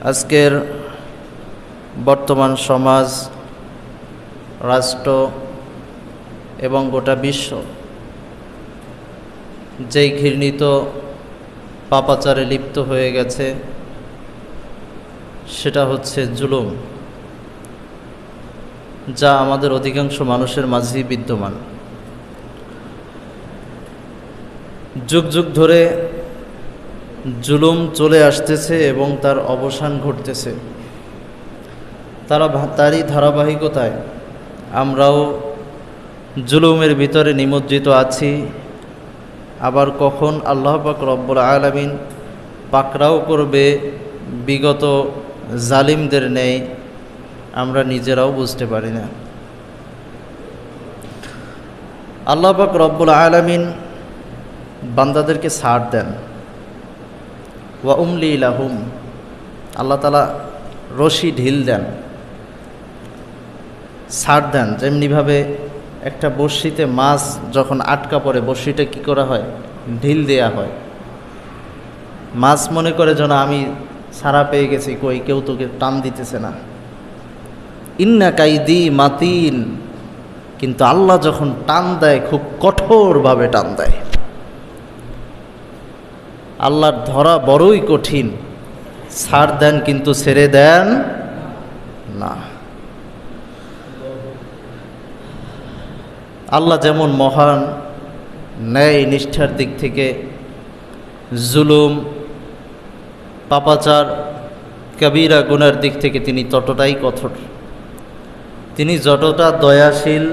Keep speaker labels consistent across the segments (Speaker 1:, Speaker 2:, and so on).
Speaker 1: আজকের বর্তমান সমাজ, রাষ্ট্র এবং গোটা বিশ্ব যেই ঘৃণিত পাপাচারে লিপ্ত হয়ে গেছে সেটা হচ্ছে জুলুম, যা আমাদের অধিকাংশ মানুষের মাঝেই বিদ্যমান। যুগ যুগ ধরে জুলুম চলে আসতেছে এবং তার অবসান ঘটতেছে। তারই ধারাবাহিকতায় আমরাও জুলুমের ভিতরে নিমজ্জিত আছি। আবার কখন আল্লাহ পাক রব্বুল আলামিন পাকড়াও করবে বিগত জালিমদের ন্যায় আমরা নিজেরাও বুঝতে পারি না। আল্লাহ পাক রব্বুল আলামিন বান্দাদেরকে ছাড় দেন, ওয়া উমলি লাহুম, আল্লাহ তাআলা রশি ঢিল দেন, ছাড় দেন। যেমনিভাবে একটা বড়শিতে মাছ যখন আটকা পড়ে বড়শিটা কি করা হয়, ঢিল দেয়া হয়। মাছ মনে করে যেন আমি ছাড়া পেয়ে গেছি, কই কেউ তোকে টান দিতেছে না। ইন্না কাইদি মাতিন, কিন্তু আল্লাহ যখন টান দেয় খুব কঠোরভাবে টান দেয়। আল্লাহর ধরা বড়ই কঠিন, ছাড় দেন কিন্তু ছেড়ে দেন না। আল্লাহ যেমন মহান, ন্যায় নিষ্ঠার দিক থেকে জুলুম, পাপাচার, কবিরা গুনার দিক থেকে তিনি ততটাই কঠোর। তিনি যতটা দয়াশীল,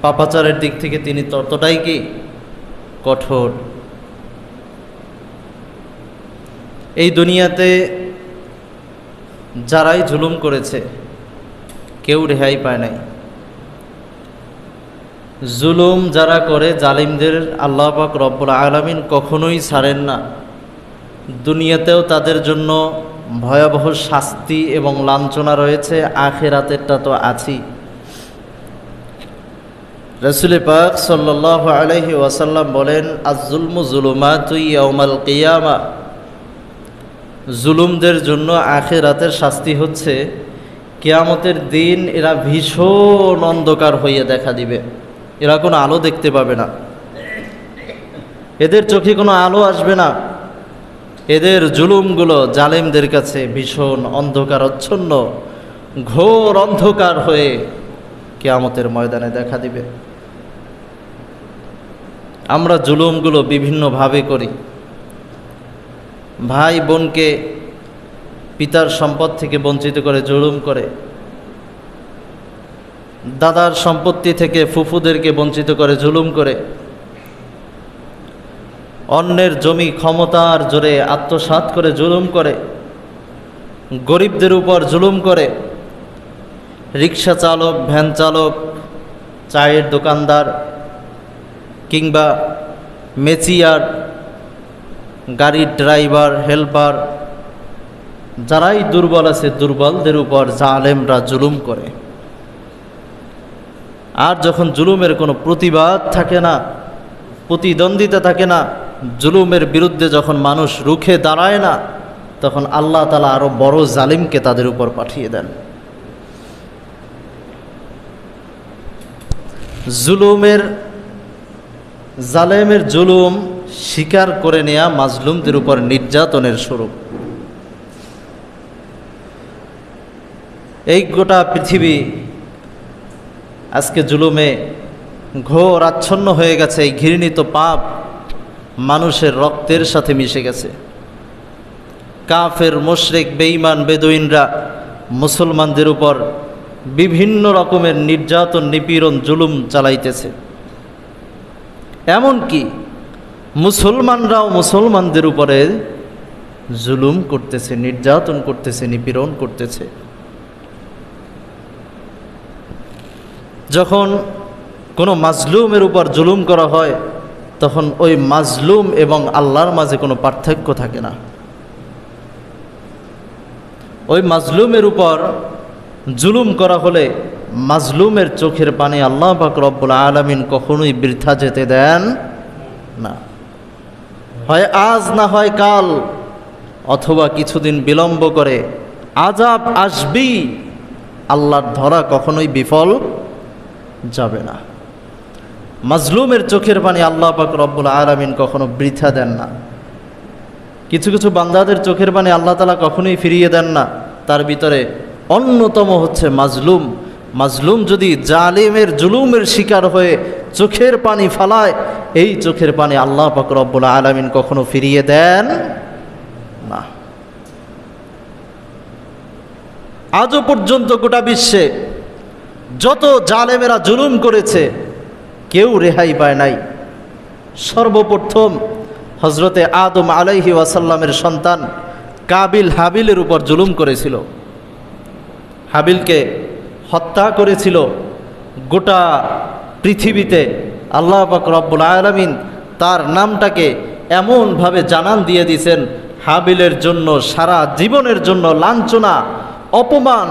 Speaker 1: পাপাচারের দিক থেকে তিনি ততটাই কি কঠোর। এই দুনিয়াতে যারাই জুলুম করেছে কেউ রেহাই পায় নাই। জুলুম যারা করে, জালিমদের আল্লাহ পাক রব্বুল আলামিন কখনোই ছাড়েন না। দুনিয়াতেও তাদের জন্য ভয়াবহ শাস্তি এবং লাঞ্ছনা রয়েছে, আখিরাতেরটা তো আছেই। রাসূল পাক সাল্লাল্লাহু আলাইহি ওয়াসাল্লাম বলেন, আয-যুলমু যুলুমাতু ইয়াউমাল কিয়ামা, জুলুমদের জন্য আখিরাতের শাস্তি হচ্ছে কিয়ামতের দিন এরা ভীষণ অন্ধকার হয়ে দেখা দিবে। এরা কোনো আলো দেখতে পাবে না, এদের চোখে কোনো আলো আসবে না। এদের জুলুমগুলো জালেমদের কাছে ভীষণ অন্ধকারচ্ছন্ন, ঘোর অন্ধকার হয়ে কিয়ামতের ময়দানে দেখা দিবে। আমরা জুলুমগুলো বিভিন্নভাবে করি। ভাই বোনকে পিতার সম্পদ থেকে বঞ্চিত করে জুলুম করে, দাদার সম্পত্তি থেকে ফুফুদেরকে বঞ্চিত করে জুলুম করে, অন্যের জমি ক্ষমতার জোরে আত্মসাৎ করে জুলুম করে, গরিবদের উপর জুলুম করে, রিক্সা চালক, ভ্যান চালক, চায়ের দোকানদার কিংবা মেচিয়ার, গাড়ির ড্রাইভার, হেল্পার, যারাই দুর্বল আছে দুর্বলদের উপর জালেমরা জুলুম করে। আর যখন জুলুমের কোনো প্রতিবাদ থাকে না, প্রতিদ্বন্দ্বিতা থাকে না, জুলুমের বিরুদ্ধে যখন মানুষ রুখে দাঁড়ায় না, তখন আল্লাহ তাআলা আরো বড় জালিমকে তাদের উপর পাঠিয়ে দেন। জালেমের জুলুম স্বীকার করে নেয়া মাজলুমদের উপর নির্যাতনের স্বরূপ। এই গোটা পৃথিবী আজকে জুলুমে ঘোর আচ্ছন্ন হয়ে গেছে। এই ঘৃণিত পাপ মানুষের রক্তের সাথে মিশে গেছে। কাফের, মুশরিক, বেঈমান, বেদুইনরা মুসলমানদের উপর বিভিন্ন রকমের নির্যাতন, নিপীড়ন, জুলুম চালাইতেছে। এমনকি মুসলমানরাও মুসলমানদের উপরে জুলুম করতেছে, নির্যাতন করতেছে, নিপীড়ন করতেছে। যখন কোনো মাজলুমের উপর জুলুম করা হয় তখন ওই মাজলুম এবং আল্লাহর মাঝে কোনো পার্থক্য থাকে না। ওই মাজলুমের উপর জুলুম করা হলে মাজলুমের চোখের পানি আল্লাহ পাক রব্বুল আলামিন কখনোই বৃথা যেতে দেন না। হয় আজ না হয় কাল অথবা কিছুদিন বিলম্ব করে আযাব আসবেই, আল্লাহর ধরা কখনোই বিফল যাবে না। মাজলুমের চোখের পানি আল্লাহ পাক রব্বুল আলামিন কখনো বৃথা দেন না। কিছু কিছু বান্দাদের চোখের পানি আল্লাহ তাআলা কখনোই ফিরিয়ে দেন না। তার ভিতরে অন্যতম হচ্ছে মাজলুম। মাজলুম যদি জালিমের জুলুমের শিকার হয়ে চোখের পানি ফালায়, এই চোখের পানি আল্লাহ পাক রব্বুল আলামিন কখনো ফিরিয়ে দেন না। আজও পর্যন্ত গোটা বিশ্বে যত জালেমেরা জুলুম করেছে কেউ রেহাই পায় নাই। সর্বপ্রথম হজরতে আদম আলাইহি ওয়াসাল্লামের সন্তান কাবিল হাবিলের উপর জুলুম করেছিল, হাবিলকে হত্যা করেছিল। গোটা পৃথিবীতে আল্লাহ পাক রব্বুল আলামিন তার নামটাকে এমনভাবে জানান দিয়ে দিয়েছেন, হাবিলের জন্য সারা জীবনের জন্য লাঞ্ছনা, অপমান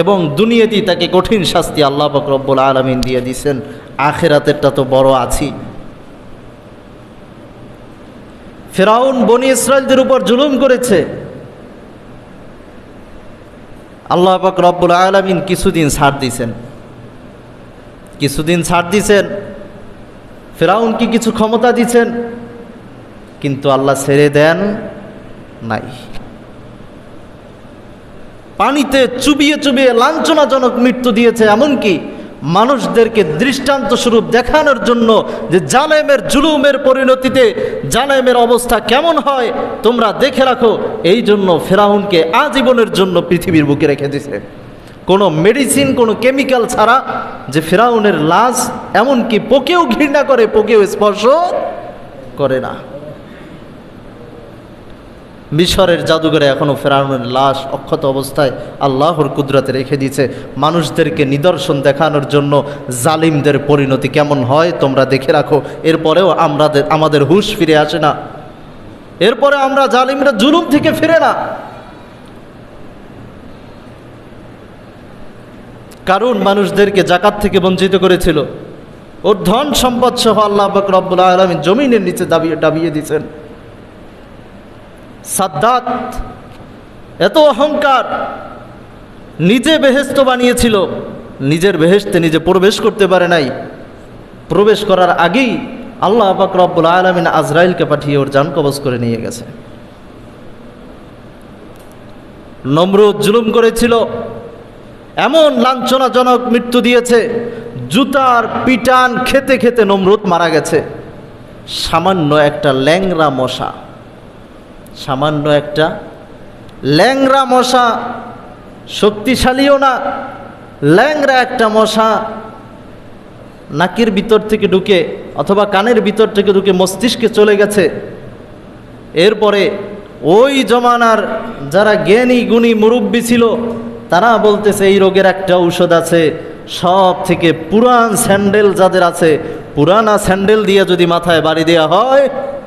Speaker 1: এবং দুনিয়াতেই তাকে কঠিন শাস্তি আল্লাহ পাক রব্বুল আলামিন দিয়ে দিয়েছেন। আখিরাতেরটা তো বড় আছি। ফিরাউন বনি ইসরাইলদের উপর জুলুম করেছে, আল্লাহ পাক রব্বুল আলামিন কিছুদিন ছাড় দিয়েছেন। ফিরাউনকে কিছু ক্ষমতা দিয়েছেন, কিন্তু আল্লাহ ছেড়ে দেন নাই। পানিতে চুবিয়ে চুবিয়ে লাঞ্ছনাজনক মৃত্যু দিয়েছে। এমনকি মানুষদেরকে দৃষ্টান্ত স্বরূপ দেখানোর জন্য যে জালেমের জুলুমের পরিণতিতে জালেমের অবস্থা কেমন হয় তোমরা দেখে রাখো, এই জন্য ফিরাউনকে আজীবনের জন্য পৃথিবীর বুকে রেখে দিয়েছে। কোনো মেডিসিন, কোনো কেমিক্যাল ছাড়া, যে ফিরাউনের লাশ এমনকি পোকেও ঘৃণা করে, পোকেও স্পর্শ করে না। মিশরের জাদুঘরে এখনও ফিরাউনের লাশ অক্ষত অবস্থায় আল্লাহর কুদরতে রেখে দিয়েছে, মানুষদেরকে নিদর্শন দেখানোর জন্য জালিমদের পরিণতি কেমন হয় তোমরা দেখে রাখো। এরপরেও আমাদের হুঁশ ফিরে আসে না, এরপরে আমরা জালিমরা জুলুম থেকে ফিরে না। কারণ মানুষদেরকে যাকাত থেকে বঞ্চিত করেছিল, ওর ধন সম্পদ সহ আল্লাহ পাক রব্বুল আলামিন জমিনের নিচে দাবিয়ে দিয়েছেন। সাদ্দাত এত অহংকার, নিজে বেহেশত বানিয়েছিল, নিজের বেহেশতে নিজে প্রবেশ করতে পারে নাই। প্রবেশ করার আগেই আল্লাহ পাক রব্বুল আলামিন আজরাইলকে পাঠিয়ে ওর জান কবজ করে নিয়ে গেছে। নমরুদ জুলুম করেছিল, এমন লাঞ্ছনাজনক মৃত্যু দিয়েছে, জুতার পিটান খেতে খেতে নমরুদ মারা গেছে। সামান্য একটা ল্যাংরা মশা, শক্তিশালীও না, ল্যাংরা একটা মশা নাকের ভিতর থেকে ঢুকে অথবা কানের ভিতর থেকে ঢুকে মস্তিষ্কে চলে গেছে। এরপরে ওই জমানার যারা জ্ঞানী গুণী মুরব্বী ছিল তারা বলতেছে এই রোগের একটা ঔষধ আছে, সব থেকে পুরান স্যান্ডেল যাদের আছে, পুরানা স্যান্ডেল দিয়ে যদি মাথায় বাড়ি দেওয়া হয়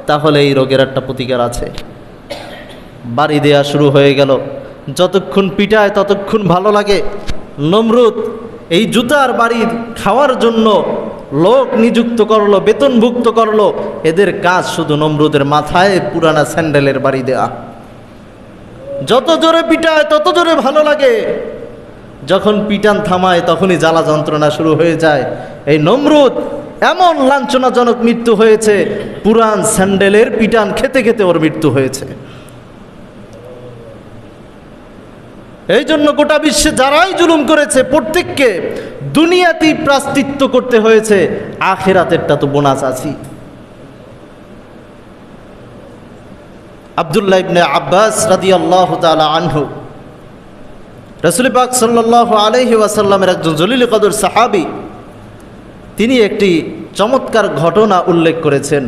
Speaker 1: তাহলে এই রোগের একটা প্রতিকার আছে। বাড়ি দেয়া শুরু হয়ে গেল, যতক্ষণ পিটায় ততক্ষণ ভালো লাগে। নমরুদ এই জুতার বাড়ি খাওয়ার জন্য লোক নিযুক্ত করলো, বেতনভুক্ত করলো। এদের কাজ শুধু নমরুদের মাথায় পুরানা স্যান্ডেলের বাড়ি দেয়া। যত জোরে পিটায় তত জোরে ভালো লাগে, যখন পিটান থামায় তখনই জ্বালা যন্ত্রণা শুরু হয়ে যায়। এই নমরুদ এমন লাঞ্ছনাজনক মৃত্যু হয়েছে, পুরান স্যান্ডেলের পিটান খেতে খেতে ওর মৃত্যু হয়েছে। এই জন্য গোটা বিশ্বে যারাই জুলুম করেছে প্রত্যেককে দুনিয়াতেই প্রায়শ্চিত্ত করতে হয়েছে, আখিরাতেরটা তো বোনাস আছে। আব্দুল্লাহ ইবনে আব্বাস রাদিয়াল্লাহু তাআলা আনহু, রাসূল পাক সাল্লাল্লাহু আলাইহি ওয়াসাল্লামের একজন জলিল কদর সাহাবী, তিনি একটি চমৎকার ঘটনা উল্লেখ করেছেন।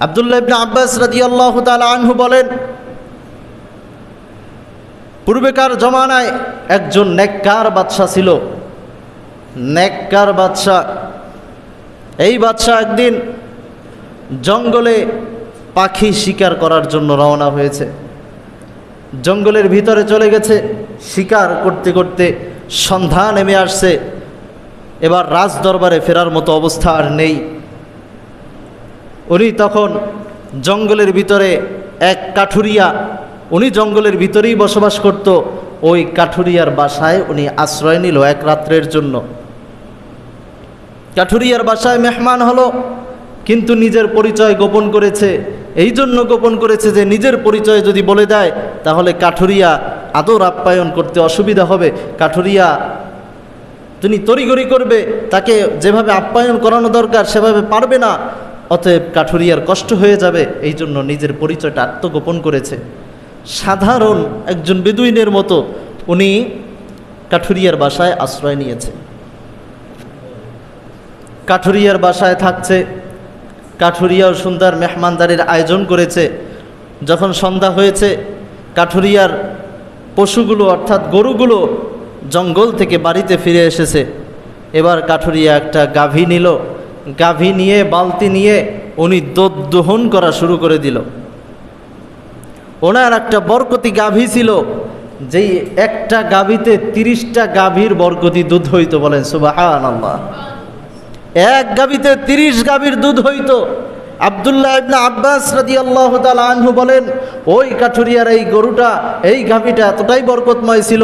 Speaker 1: আব্দুল্লাহ ইবনে আব্বাস রাদিয়াল্লাহু তাআলা আনহু বলেন, পূর্বেকার জমানায় একজন নেককার বাদশা ছিল। নেককার বাদশা, এই বাদশা একদিন জঙ্গলে পাখি শিকার করার জন্য রওনা হয়েছে। জঙ্গলের ভিতরে চলে গেছে, শিকার করতে করতে সন্ধ্যা নেমে আসছে। এবার রাজদরবারে ফেরার মতো অবস্থা আর নেই। উনি তখন জঙ্গলের ভিতরে এক কাঠুরিয়া উনি জঙ্গলের ভিতরেই বসবাস করত। ওই কাঠুরিয়ার বাসায় উনি আশ্রয় নিল এক রাত্রের জন্য। কাঠুরিয়ার বাসায় মেহমান হলো, কিন্তু নিজের পরিচয় গোপন করেছে। এই জন্য গোপন করেছে যে নিজের পরিচয় যদি বলে দেয় তাহলে কাঠুরিয়া আদর আপ্যায়ন করতে অসুবিধা হবে, কাঠুরিয়া তিনি তড়িঘড়ি করবে, তাকে যেভাবে আপ্যায়ন করানো দরকার সেভাবে পারবে না, অতএব কাঠুরিয়ার কষ্ট হয়ে যাবে। এই জন্য নিজের পরিচয়টা আত্মগোপন করেছে। সাধারণ একজন বেদুইনের মতো উনি কাঠুরিয়ার বাসায় আশ্রয় নিয়েছে। কাঠুরিয়ার বাসায় থাকছে, কাঠুরিয়াও সুন্দর মেহমানদারির আয়োজন করেছে। যখন সন্ধ্যা হয়েছে, কাঠুরিয়ার পশুগুলো অর্থাৎ গরুগুলো জঙ্গল থেকে বাড়িতে ফিরে এসেছে। এবার কাঠুরিয়া একটা গাভী নিল, গাভী নিয়ে বালতি নিয়ে উনি দুধ দোহন করা শুরু করে দিল। ওনার একটা বরকতি গাভী ছিল, যেই একটা গাভীতে 30টা গাভীর বরকতি দুধ হইতো। বলেন সুবহানাল্লাহ। এক গাভীতে 30 গাভীর দুধ হইতো। আব্দুল্লাহ ইবনে আব্বাস রাদিয়াল্লাহু তাআলা আনহু বলেন, ওই কাঠুরিয়ার এই গরুটা, এই গাভীটা এতটাই বরকতময় ছিল,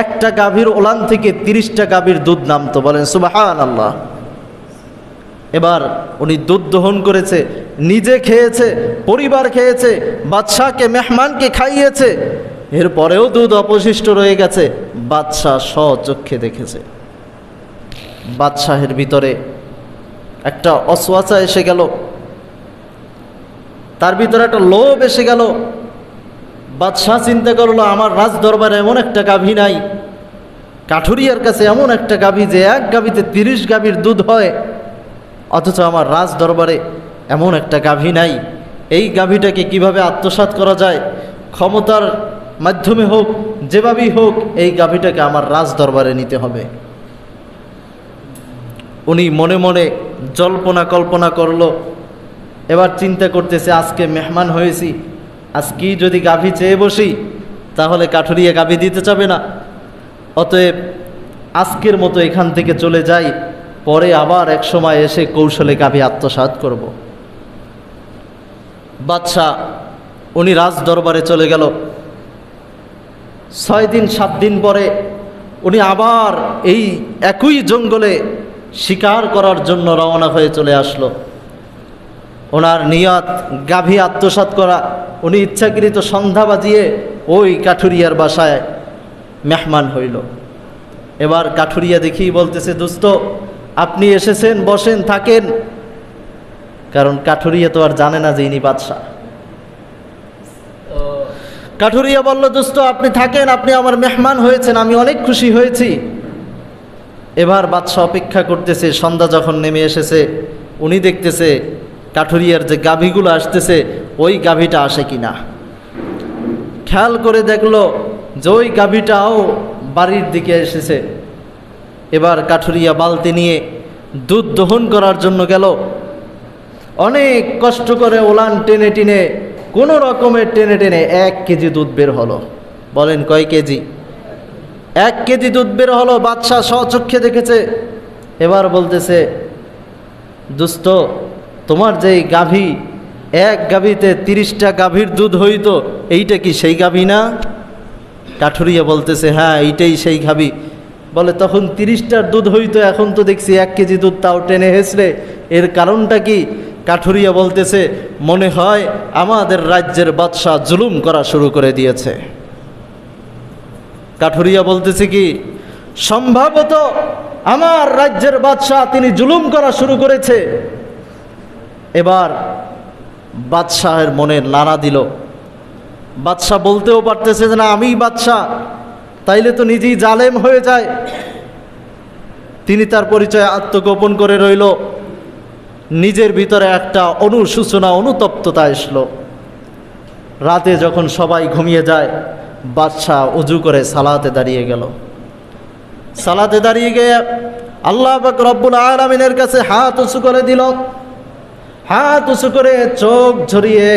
Speaker 1: একটা গাভীর ওলান থেকে 30টা গাভীর দুধ নামতো। বলেন সুবহানাল্লাহ। এবার উনি দুধ দহন করেছে, নিজে খেয়েছে, পরিবার খেয়েছে, বাদশাকে মেহমানকে খাইয়েছে। এরপরেও দুধ অবশিষ্ট রয়ে গেছে। বাদশাহ স্বচক্ষে দেখেছে। বাদশাহের ভিতরে একটা অসওয়াসা এসে গেল, তার ভিতরে একটা লোভ এসে গেল। বাদশাহ চিন্তা করলো, আমার রাজ দরবারে এমন একটা গাভী নাই, কাঠুরিয়ার কাছে এমন একটা গাভী যে এক গাভীতে 30 গাভীর দুধ হয়, অথচ আমার রাজ দরবারে এমন একটা গাভী নাই। এই গাভীটাকে কিভাবে আত্মসাৎ করা যায়, ক্ষমতার মাধ্যমে হোক, যেভাবেই হোক, এই গাভীটাকে আমার রাজ দরবারে নিতে হবে। উনি মনে মনে জল্পনা কল্পনা করলো। এবার চিন্তা করতেছে, আজকে মেহমান হয়েছি, আজকেই যদি গাভী চেয়ে বসি তাহলে কাঠুরিয়া গাভী দিতে চাবে না। অতএব আজকের মতো এখান থেকে চলে যাই, পরে আবার এক সময় এসে কৌশলে গাভী আত্মসাৎ করব। বাদশাহ উনি রাজ দরবারে চলে গেল। 6 দিন 7 দিন পরে উনি আবার এই একই জঙ্গলে শিকার করার জন্য রওনা হয়ে চলে আসলো। ওনার নিয়ত গাভী আত্মসাৎ করা। উনি ইচ্ছাকৃত সন্ধ্যা বাজিয়ে ওই কাঠুরিয়ার বাসায় মেহমান হইল। এবার কাঠুরিয়া দেখি বলতেছে, দোস্ত আপনি এসেছেন, বসেন, থাকেন। কারণ কাঠুরিয়া তো আর জানে না যে ইনি বাদশাহ। কাঠুরিয়া বলল, দোস্ত আপনি থাকেন, আপনি আমার মেহমান হয়েছেন, আমি অনেক খুশি হয়েছি। এবার বাদশাহ অপেক্ষা করতেছে। সন্ধ্যা যখন নেমে এসেছে, উনি দেখতেছে কাঠুরিয়ার যে গাভীগুলো আসতেছে, ওই গাভীটা আসে কিনা। খেয়াল করে দেখলো যে ওই গাভীটাও বাড়ির দিকে এসেছে। এবার কাঠুরিয়া বালতি নিয়ে দুধ দহন করার জন্য গেল। অনেক কষ্ট করে ওলান টেনে টেনে, কোনো রকমের টেনে টেনে 1 কেজি দুধ বের হলো। বলেন কয় কেজি? 1 কেজি দুধ বের হলো। বাদশাহ স্বচক্ষে দেখেছে। এবার বলতেছে, দোস্ত তোমার যেই গাভী, এক গাভীতে 30টা গাভীর দুধ হইতো, এইটা কি সেই গাভী না? কাঠুরিয়া বলতেছে, হ্যাঁ এইটাই সেই গাভী। বলে, তখন 30টার দুধ হইতো, এখন তো দেখছি 1 কেজি দুধ, তাও টেনে হেসলে, এর কারণটা কি? কাঠুরিয়া বলতেছে, মনে হয় আমাদের রাজ্যের বাদশাহ জুলুম করা শুরু করে দিয়েছে। কাঠুরিয়া বলতেছে কি, সম্ভবত আমার রাজ্যের বাদশাহ তিনি জুলুম করা শুরু করেছে। এবার বাদশাহের মনে নাড়া দিল। বাদশাহ বলতেও পারতেছে যে না, আমিই বাদশাহ, তাইলে তো নিজেই জালেম হয়ে যায়। তিনি তার পরিচয় আত্মগোপন করে রইল। নিজের ভিতরে একটা অনুশোচনা, অনুতপ্ততা আসলো। রাতে যখন সবাই ঘুমিয়ে যায়, বাদশাহ উজু করে সালাতে দাঁড়িয়ে গেল। সালাতে দাঁড়িয়ে গিয়ে আল্লাহ পাক রব্বুল আলামিনের কাছে হাত উঁচু করে দিল। হাত উঁচু করে চোখ ঝরিয়ে,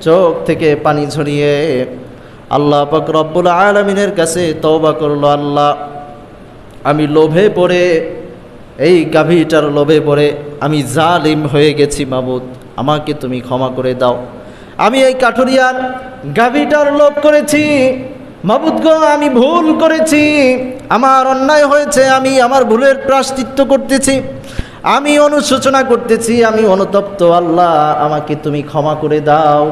Speaker 1: চোখ থেকে পানি ঝরিয়ে আল্লাহ পাক রব্বুল আলামিনের কাছে তওবা করলো, আল্লাহ আমি লোভে পড়ে, এই গাভীটার লোভে পড়ে আমি জালিম হয়ে গেছি, মাবুদ আমাকে তুমি ক্ষমা করে দাও। আমি এই কাঠুরিয়ার গাভীটার লোভ করেছি। মাবুদ গো, আমি ভুল করেছি, আমার অন্যায় হয়েছে, আমি আমার ভুলের প্রায়শ্চিত্ত করতেছি, আমি অনুশোচনা করতেছি, আমি অনুতপ্ত। আল্লাহ, আমাকে তুমি ক্ষমা করে দাও।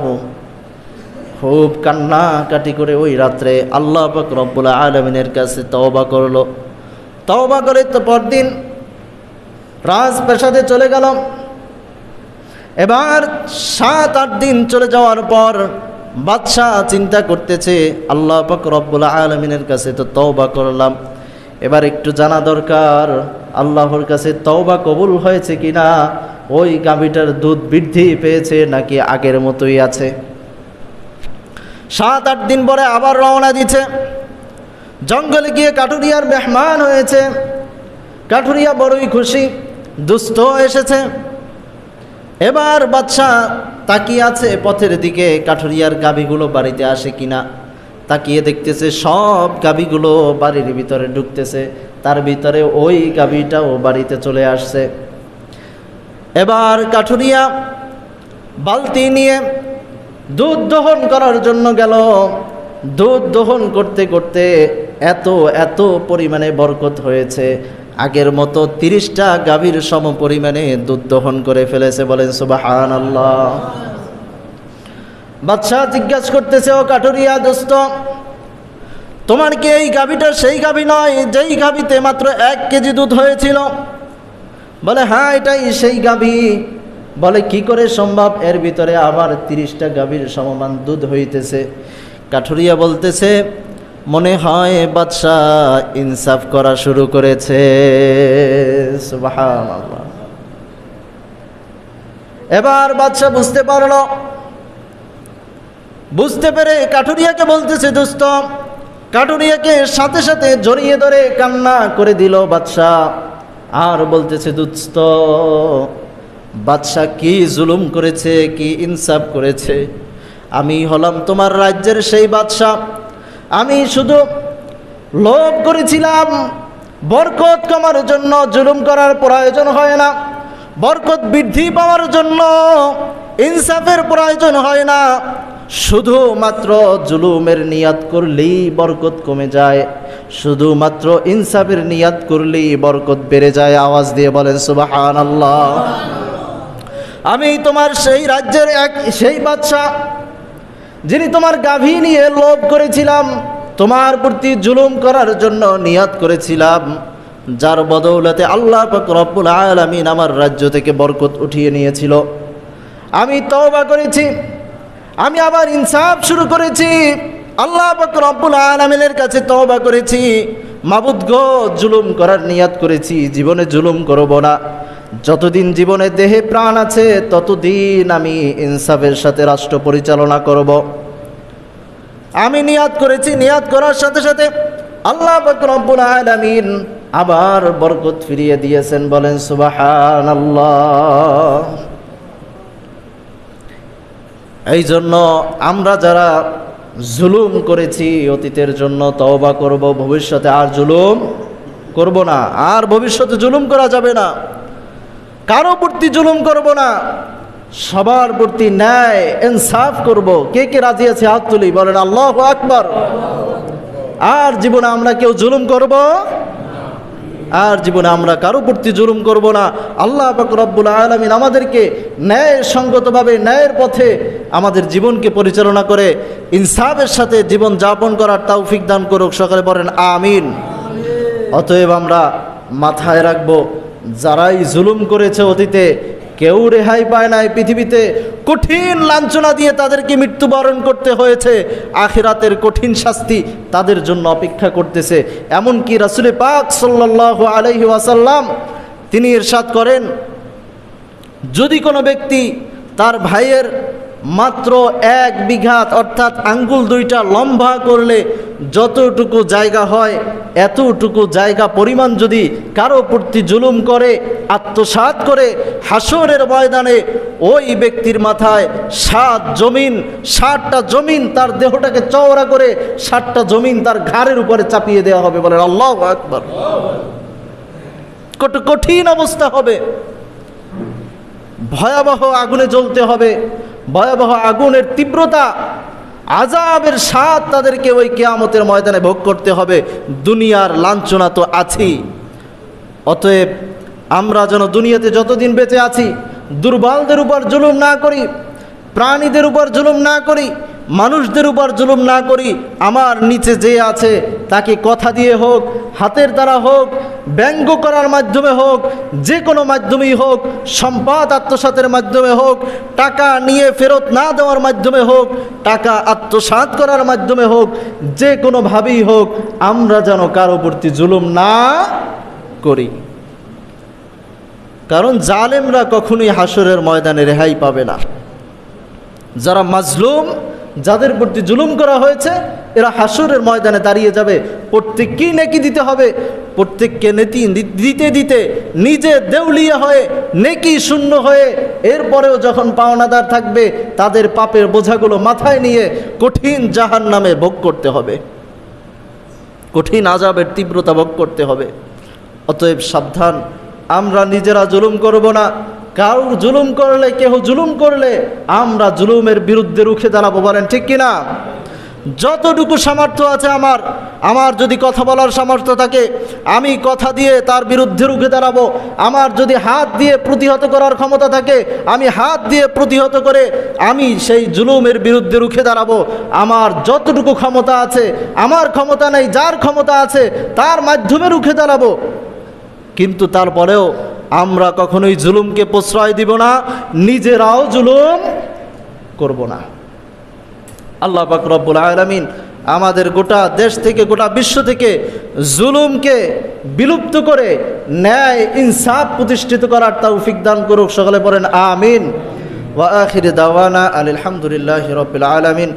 Speaker 1: খুব কান্নাকাটি করে ওই রাত্রে আল্লাহ পাক রব্বুল আলামিনের কাছে তওবা করলো। তওবা করে তো পরদিন রাজপ্রাসাদে চলে গেল। এবার 7-8 দিন চলে যাওয়ার পর বাদশাহ চিন্তা করতেছে, আল্লাহ পাক রব্বুল আলামিনের কাছে তো তওবা করলাম, এবার একটু জানা দরকার আল্লাহর কাছে তওবা কবুল হয়েছে কিনা, ওই গাভীটার দুধ বৃদ্ধি পেয়েছে নাকি আগের মতোই আছে। 7-8 দিন পরে আবার রওনা দিচ্ছে। জঙ্গলে গিয়ে কাঠুরিয়ার মেহমান হয়েছে। কাঠুরিয়া বড়ই খুশি, দুস্থ এসেছে। এবার বাদশাহ তাকিয়ে আছে পথের দিকে, কাঠুরিয়ার গাভীগুলো বাড়িতে আসে কিনা তাকিয়ে দেখতেছে। সব গাভীগুলো বাড়ির ভিতরে ঢুকতেছে, তার ভিতরে ওই গাভীটাও বাড়িতে চলে আসছে। এবার কাঠুরিয়া বালতি নিয়ে দুধ দহন করার জন্য গেল। দুধ দহন করতে করতে এত এত পরিমাণে বরকত হয়েছে, আগের মতো 30টা গাভীর সম পরিমাণে দুধ দহন করে ফেলেছে। বলেন সুবহানাল্লাহ। বাদশাহ জিজ্ঞাসা করতেছে, ও কাঠুরিয়া দোস্ত, তোমার কি এই গাভীটা সেই গাভী নয় যেই গাভীতে মাত্র 1 কেজি দুধ হয়েছিল? বলে, হ্যাঁ, এটাই সেই গাভী। বলে, কি করে সম্ভব, এর ভিতরে আবার 30টা গাভীর সমমান দুধ হইতেছে? কাঠুরিয়া বলতেছে, মনে হয় বাদশাহ ইনসাফ করা শুরু করেছে। সুবহানাল্লাহ। এবার বাদশাহ বুঝতে পারলো, বুঝতে পেরে কাঠুরিয়াকে বলতেছে, দোস্ত। কাঠুরিয়াকে সাথে সাথে জড়িয়ে ধরে কান্না করে দিল বাদশাহ, আর বলতেছে, দোস্ত, বাদশাহ কি জুলুম করেছে, কি ইনসাফ করেছে। আমি হলাম তোমার রাজ্যের সেই বাদশাহ, আমি শুধু লোভ করেছিলাম। বরকত কমার জন্য জুলুম করার প্রয়োজন হয় না, বরকত বৃদ্ধি পাওয়ার জন্য ইনসাফের প্রয়োজন হয় না। শুধুমাত্র জুলুমের নিয়াত করলেই বরকত কমে যায়, শুধুমাত্র ইনসাফের নিয়াত করলেই বরকত বেড়ে যায়। আওয়াজ দিয়ে বলেন সুবহানাল্লাহ। আমি তোমার সেই রাজ্যের সেই বাদশাহ, যিনি তোমার গাভী নিয়ে লোভ করেছিলাম, তোমার প্রতি জুলুম করার জন্য নিয়াত করেছিলাম, যার বদৌলতে আল্লাহ পাক রব্বুল আলামিন আমার রাজ্য থেকে বরকত উঠিয়ে নিয়েছিল। আমি তওবা করেছি, আমি আবার ইনসাফ শুরু করেছি। আল্লাহ পাক রব্বুল আলামিনের কাছে তওবা করেছি, মাবুদ গো, জুলুম করার নিয়াত করেছি, জীবনে জুলুম করব না। যতদিন জীবনে দেহে প্রাণ আছে ততদিন আমি ইনসাফের সাথে রাষ্ট্র পরিচালনা করব। আমি নিয়াত করেছি, নিয়াত করার সাথে সাথে আল্লাহ পাক রব্বুল আলামিন আবার বরকত ফিরিয়ে দিয়েছেন। বলেন সুবহানাল্লাহ। এই জন্য আমরা যারা জুলুম করেছি অতীতের জন্য তওবা করব, ভবিষ্যতে আর জুলুম করব না। আর ভবিষ্যতে জুলুম করা যাবে না, কারো প্রতি জুলুম করব না, সবার প্রতি ন্যায় ইনসাফ করব। কে কে রাজি আছে হাত তুলি, বলেন আল্লাহু আকবার। আর জীবনে আমরা কেউ জুলুম করব, আর জীবনে আমরা কারো প্রতি জুলুম করব না। আল্লাহ পাক রব্বুল আলামিন আমাদেরকে ন্যায় সঙ্গতভাবে ন্যায়ের পথে আমাদের জীবনকে পরিচালনা করে ইনসাফের সাথে জীবন যাপন করার তৌফিক দান করুক। সকলে বলেন আমিন। অতএব আমরা মাথায় রাখবো, যারাই জুলুম করেছে অতীতে, কেউ রেহাই পায় নাই। পৃথিবীতে কঠিন লাঞ্ছনা দিয়ে তাদেরকে মৃত্যুবরণ করতে হয়েছে, আখিরাতের কঠিন শাস্তি তাদের জন্য অপেক্ষা করতেছে। এমনকি রাসূল পাক সাল্লাল্লাহু আলাইহি ওয়াসাল্লাম তিনি ইরশাদ করেন, যদি কোনো ব্যক্তি তার ভাইয়ের মাত্র 1 বিঘাত অর্থাৎ আঙ্গুল 2টা লম্বা করলে যতটুকু জায়গা হয় এতটুকু জায়গা পরিমাণ যদি কারো প্রতি জুলুম করে, আত্মসাৎ করে, হাসরের ময়দানে ওই ব্যক্তির মাথায় 60টা জমিন তার দেহটাকে চওড়া করে 60টা জমিন তার ঘাড়ের উপরে চাপিয়ে দেওয়া হবে। বলেন আল্লাহু আকবার। কত কঠিন অবস্থা হবে, ভয়াবহ আগুনে জ্বলতে হবে, ভয়াবহ আগুনের তীব্রতা, আযাবের স্বাদ তাদেরকে ওই কিয়ামতের ময়দানে ভোগ করতে হবে। দুনিয়ার লাঞ্ছনা তো আছেই। অতএব আমরা যেন দুনিয়াতে যতদিন বেঁচে আছি দুর্বলদের উপর জুলুম না করি, প্রাণীদের উপর জুলুম না করি, মানুষদের উপর জুলুম না করি। আমার নিচে যে আছে তাকে কথা দিয়ে হোক, হাতের দ্বারা হোক, ব্যঙ্গ করার মাধ্যমে হোক, যে কোনো মাধ্যমেই হোক, সম্পদ আত্মসাতের মাধ্যমে হোক, টাকা নিয়ে ফেরত না দেওয়ার মাধ্যমে হোক, টাকা আত্মসাৎ করার মাধ্যমে হোক, যে কোনোভাবেই হোক, আমরা যেন কারো প্রতি জুলুম না করি। কারণ জালেমরা কখনোই হাসরের ময়দানে রেহাই পাবে না। যারা মাজলুম, যাদের প্রতি জুলুম করা হয়েছে, এরা হাসরের ময়দানে দাঁড়িয়ে যাবে। প্রত্যেককেই নেকি দিতে হবে। প্রত্যেককে নেকি দিতে দিতে নিজে দেউলিয়া হয়ে, নেকি শূন্য হয়ে, এরপরেও যখন পাওনাদার থাকবে তাদের পাপের বোঝাগুলো মাথায় নিয়ে কঠিন জাহান্নামে ভোগ করতে হবে, কঠিন আযাবের তীব্রতা ভোগ করতে হবে। অতএব সাবধান, আমরা নিজেরা জুলুম করব না। কারোর জুলুম করলে, কেহ জুলুম করলে আমরা জুলুমের বিরুদ্ধে রুখে দাঁড়াবো, বলেন ঠিক কিনা? যতটুকু সামর্থ্য আছে আমার যদি কথা বলার সামর্থ্য থাকে, আমি কথা দিয়ে তার বিরুদ্ধে রুখে দাঁড়াবো। আমার যদি হাত দিয়ে প্রতিহত করার ক্ষমতা থাকে, আমি হাত দিয়ে প্রতিহত করে আমি সেই জুলুমের বিরুদ্ধে রুখে দাঁড়াবো। আমার যতটুকু ক্ষমতা আছে, আমার ক্ষমতা নেই, যার ক্ষমতা আছে তার মাধ্যমে রুখে দাঁড়াবো। কিন্তু তারপরেও আমরা কখনোই জুলুমকে প্রশ্রয় দিব না, নিজেরাও জুলুম করব না। আল্লাহ পাক রব্বুল আলামিন আমাদের গোটা দেশ থেকে, গোটা বিশ্ব থেকে জুলুমকে বিলুপ্ত করে ন্যায় ইনসাফ প্রতিষ্ঠিত করার তৌফিক দান করুক। সকলে পড়েন আমিন। ওয়া আখির দাওয়ানা আলহামদুলিল্লাহি রাব্বিল আলামিন।